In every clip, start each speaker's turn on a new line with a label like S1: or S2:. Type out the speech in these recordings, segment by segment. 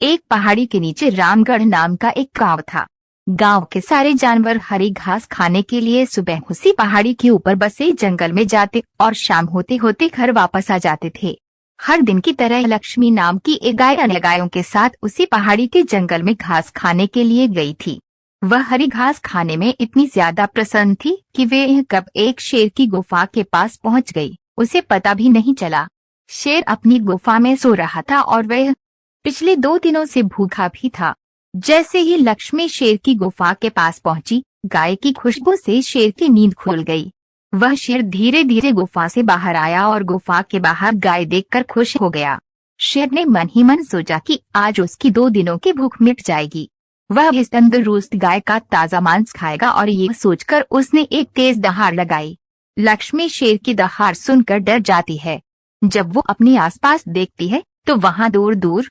S1: एक पहाड़ी के नीचे रामगढ़ नाम का एक गांव था। गांव के सारे जानवर हरी घास खाने के लिए सुबह उसी पहाड़ी के ऊपर बसे जंगल में जाते और शाम होते होते घर वापस आ जाते थे। हर दिन की तरह लक्ष्मी नाम की एक गाय अन्य गायों के साथ उसी पहाड़ी के जंगल में घास खाने के लिए गई थी। वह हरी घास खाने में इतनी ज्यादा प्रसन्न थी कि वे कब एक शेर की गुफा के पास पहुंच गई, उसे पता भी नहीं चला। शेर अपनी गुफा में सो रहा था और वह पिछले 2 दिनों से भूखा भी था। जैसे ही लक्ष्मी शेर की गुफा के पास पहुंची, गाय की खुशबू से शेर की नींद खुल गई। वह शेर धीरे धीरे गुफा से बाहर आया और गुफा के बाहर गाय देखकर खुश हो गया। शेर ने मन ही मन सोचा कि आज उसकी 2 दिनों की भूख मिट जाएगी। वह इस तंदुरुस्त गाय का ताजा मांस खाएगा और ये सोचकर उसने एक तेज दहाड़ लगाई। लक्ष्मी शेर की दहाड़ सुनकर डर जाती है। जब वो अपने आसपास देखती है तो वहाँ दूर दूर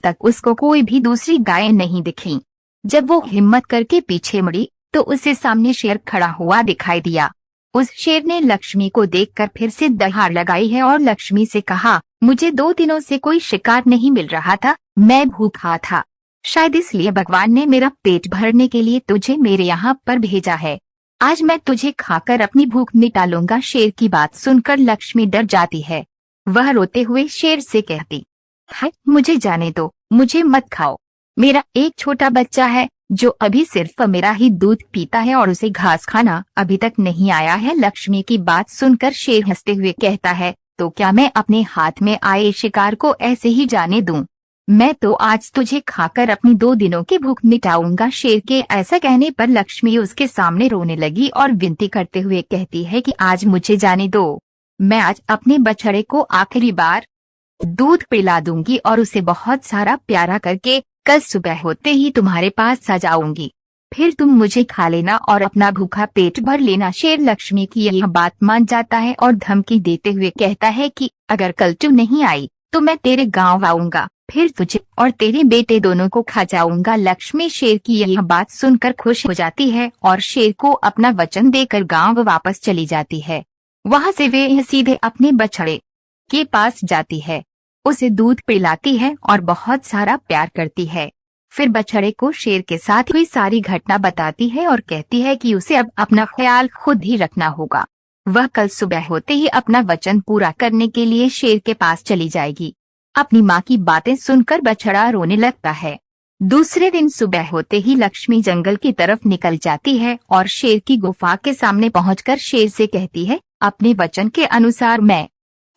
S1: तक उसको कोई भी दूसरी गाय नहीं दिखी। जब वो हिम्मत करके पीछे मुड़ी तो उसे सामने शेर खड़ा हुआ दिखाई दिया। उस शेर ने लक्ष्मी को देखकर फिर से दहाड़ लगाई है और लक्ष्मी से कहा, मुझे 2 दिनों से कोई शिकार नहीं मिल रहा था, मैं भूखा था। शायद इसलिए भगवान ने मेरा पेट भरने के लिए तुझे मेरे यहाँ पर भेजा है। आज मैं तुझे खाकर अपनी भूख मिटा लूंगा। शेर की बात सुनकर लक्ष्मी डर जाती है। वह रोते हुए शेर से कहती है, मुझे जाने दो, मुझे मत खाओ। मेरा एक छोटा बच्चा है जो अभी सिर्फ मेरा ही दूध पीता है और उसे घास खाना अभी तक नहीं आया है। लक्ष्मी की बात सुनकर शेर हंसते हुए कहता है, तो क्या मैं अपने हाथ में आए शिकार को ऐसे ही जाने दूं? मैं तो आज तुझे खाकर अपनी 2 दिनों की भूख मिटाऊंगा। शेर के ऐसा कहने पर लक्ष्मी उसके सामने रोने लगी और विनती करते हुए कहती है कि आज मुझे जाने दो, मैं आज अपने बछड़े को आखिरी बार दूध पिला दूंगी और उसे बहुत सारा प्यारा करके कल सुबह होते ही तुम्हारे पास आ जाऊंगी। फिर तुम मुझे खा लेना और अपना भूखा पेट भर लेना। शेर लक्ष्मी की यह बात मान जाता है और धमकी देते हुए कहता है कि अगर कल तू नहीं आई तो मैं तेरे गांव आऊंगा, फिर तुझे और तेरे बेटे दोनों को खा जाऊंगा। लक्ष्मी शेर की यह बात सुनकर खुश हो जाती है और शेर को अपना वचन देकर गांव वापस चली जाती है। वहां से वे सीधे अपने बछड़े के पास जाती है, उसे दूध पिलाती है और बहुत सारा प्यार करती है। फिर बछड़े को शेर के साथ हुई सारी घटना बताती है और कहती है कि उसे अब अपना ख्याल खुद ही रखना होगा। वह कल सुबह होते ही अपना वचन पूरा करने के लिए शेर के पास चली जाएगी। अपनी माँ की बातें सुनकर बछड़ा रोने लगता है। दूसरे दिन सुबह होते ही लक्ष्मी जंगल की तरफ निकल जाती है और शेर की गुफा के सामने पहुंचकर शेर से कहती है, अपने वचन के अनुसार मैं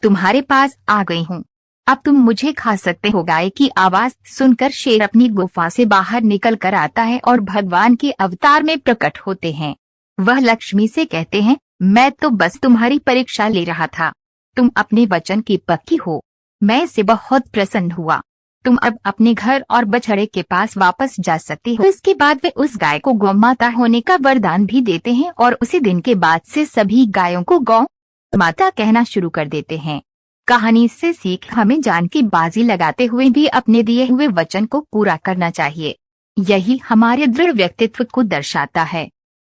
S1: तुम्हारे पास आ गई हूँ, अब तुम मुझे खा सकते हो। गाय की आवाज सुनकर शेर अपनी गुफा से बाहर निकल कर आता है और भगवान के अवतार में प्रकट होते हैं। वह लक्ष्मी से कहते हैं, मैं तो बस तुम्हारी परीक्षा ले रहा था, तुम अपने वचन की पक्की हो, मैं इससे बहुत प्रसन्न हुआ। तुम अब अपने घर और बछड़े के पास वापस जा सकती हो। इसके बाद वे उस गाय को गौ माता होने का वरदान भी देते हैं और उसी दिन के बाद से सभी गायों को गौ माता कहना शुरू कर देते हैं। कहानी से सीख हमें जान की बाजी लगाते हुए भी अपने दिए हुए वचन को पूरा करना चाहिए। यही हमारे दृढ़ व्यक्तित्व को दर्शाता है।